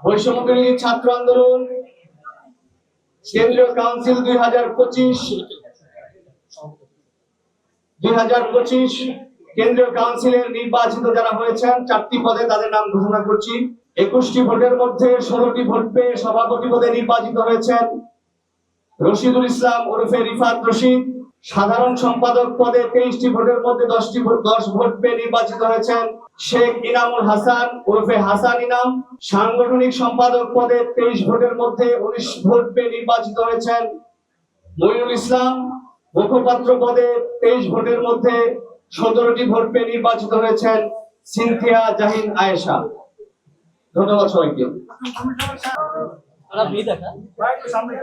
বৈষম্য বিরোধী ছাত্র আন্দোলন কেন্দ্রীয় কাউন্সিল 2025 কেন্দ্রীয় কাউন্সিলের নির্বাচিত যারা হয়েছেন 4টি পদে তাদের নাম ঘোষণা করছি। 21টি ভোটের মধ্যে 16টি ভোট পেয়ে সভাপতি পদে নির্বাচিত হয়েছেন রশিদুল ইসলাম ওরফে রিফাত রশিদ। সাধারণ সম্পাদক পদে 23টি ভোটের মধ্যে 10 ভোট পেয়ে নির্বাচিত হয়েছেন শেখ ইনামুল হাসান ওরফে হাসান ইনাম। সাংগঠনিক সম্পাদক পদে 23 ভোটের মধ্যে 19 ভোট পেয়ে নির্বাচিত হয়েছেন মইনুল ইসলাম। মুখপাত্র পদে 23 ভোটের মধ্যে 17টি ভোট পেয়ে নির্বাচিত হয়েছেন সিনথিয়া জাহিন আয়েশা। ধন্যবাদ সবাইকে। সামনে